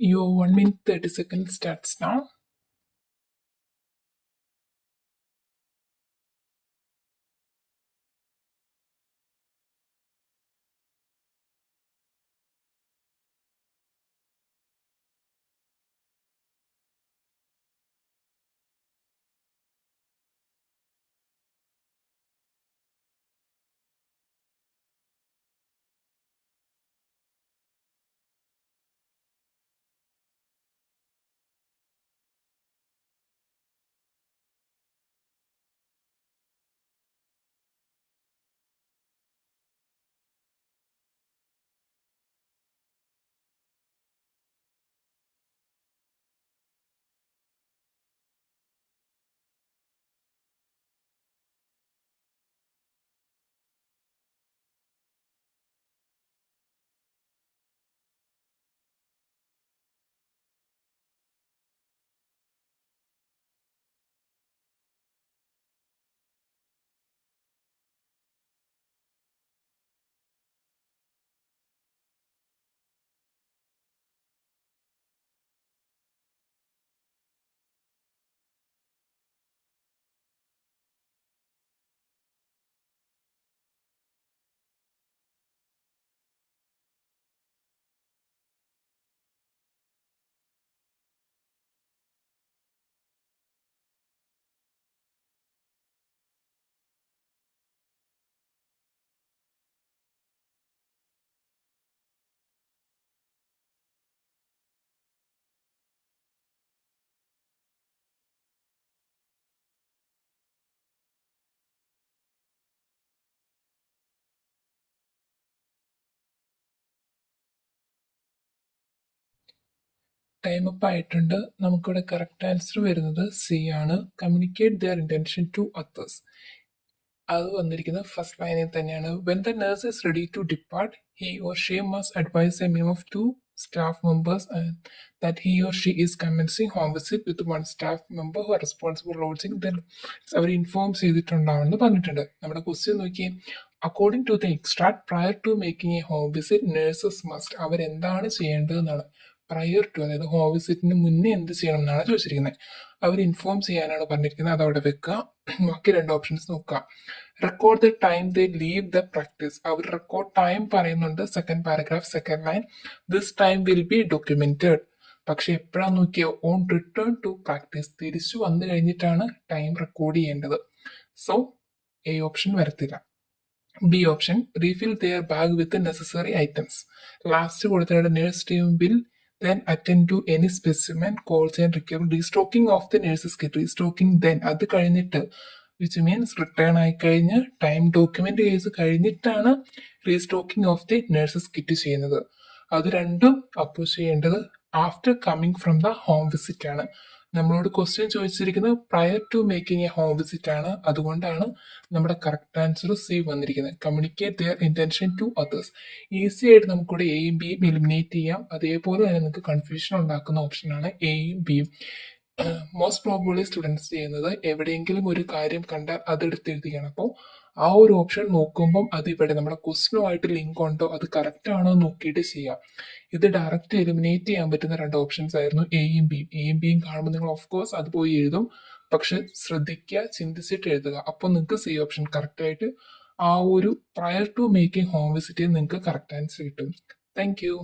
Your 1 minute 30 seconds starts now. Time up ആയിട്ടുണ്ട്. നമുക്കിവിടെ correct answer വരുന്നത് സി ആണ്. Communicate their intention to others. അത് വന്നിരിക്കുന്നത് ഫസ്റ്റ് ലൈനിൽ തന്നെയാണ്. When the nurse is ready to depart he or she must advise a minimum of 2 staff members and that he or she is commencing home visit with one staff member who are responsible for lodging then അവർ inform ചെയ്തിട്ടുണ്ടാവുമെന്ന് പറഞ്ഞിട്ടുണ്ട്. നമ്മുടെ question നോക്കിയേ. According to the extract prior to making a home visit nurses must, അവരെന്താണ് ചെയ്യേണ്ടതെന്നാണ്. Prior to, അതായത് home വിസിറ്റിന് മുന്നേ എന്ത് ചെയ്യണം എന്നാണ് ചോദിച്ചിരിക്കുന്നത്. അവർ ഇൻഫോം ചെയ്യാനാണ് പറഞ്ഞിരിക്കുന്നത്. അതവിടെ വെക്കുക. ബാക്കി 2 ഓപ്ഷൻസ് നോക്കുക. Record the time they leave the practice. അവർ റെക്കോർഡ് ടൈം പറയുന്നുണ്ട്. Second paragraph second line. This time will be documented. പക്ഷെ എപ്പോഴാണ് നോക്കിയോ, ഓൺ റിട്ടേൺ ടു പ്രാക്ടീസ്, തിരിച്ചു വന്നു കഴിഞ്ഞിട്ടാണ് ടൈം റെക്കോർഡ് ചെയ്യേണ്ടത്. സോ എ ഓപ്ഷൻ വരത്തില്ല. B option, refill their bag with necessary items. Last കൊടുത്തിട്ട് nurse team will then attend to any specimen calls and require restocking of the nurse's kit. Restocking then, അത് കഴിഞ്ഞിട്ട്, which means return ആയി കഴിഞ്ഞ് time document case കഴിഞ്ഞിട്ടാണ് restocking of the nurses kit ചെയ്യുന്നത്. അത് രണ്ടും അപ്പോസ് ചെയ്യേണ്ടത് after coming from the home visit ആണ്. നമ്മളോട് ക്വസ്റ്റ്യൻ ചോദിച്ചിരിക്കുന്നത് prior to making a home visit ആണ്. അതുകൊണ്ടാണ് നമ്മുടെ കറക്റ്റ് ആൻസർ സി വന്നിരിക്കുന്നത്. Communicate their intention to others. Easy ആയിട്ട് നമുക്കിവിടെ എയും ബിയും എലിമിനേറ്റ് ചെയ്യാം. അതേപോലെ തന്നെ നിങ്ങൾക്ക് കൺഫ്യൂഷൻ ഉണ്ടാക്കുന്ന ഓപ്ഷനാണ് എയും ബിയും. മോസ്റ്റ് പ്രോബബ്ലി സ്റ്റുഡൻസ് ചെയ്യുന്നത് എവിടെയെങ്കിലും ഒരു കാര്യം കണ്ടാൽ അതെടുത്ത് എഴുതുകയാണ്. അപ്പോൾ ആ ഒരു ഓപ്ഷൻ നോക്കുമ്പം അത് ഇവിടെ നമ്മുടെ ക്വസ്റ്റനുമായിട്ട് ലിങ്ക് ഉണ്ടോ, അത് കറക്റ്റ് ആണോ നോക്കിയിട്ട് ചെയ്യാം. ഇത് ഡയറക്റ്റ് എലിമിനേറ്റ് ചെയ്യാൻ പറ്റുന്ന 2 ഓപ്ഷൻസ് ആയിരുന്നു എയും ബിയും. എയും ബിയും കാണുമ്പോൾ നിങ്ങൾ ഓഫ് കോഴ്സ് അത് പോയി എഴുതും. പക്ഷെ ശ്രദ്ധിക്കുക, ചിന്തിച്ചിട്ട് എഴുതുക. അപ്പോൾ നിങ്ങൾക്ക് സി ഓപ്ഷൻ കറക്റ്റ് ആയിട്ട് ആ ഒരു prior to making home visit നിങ്ങൾക്ക് കറക്റ്റ് ആൻസർ കിട്ടും. Thank U.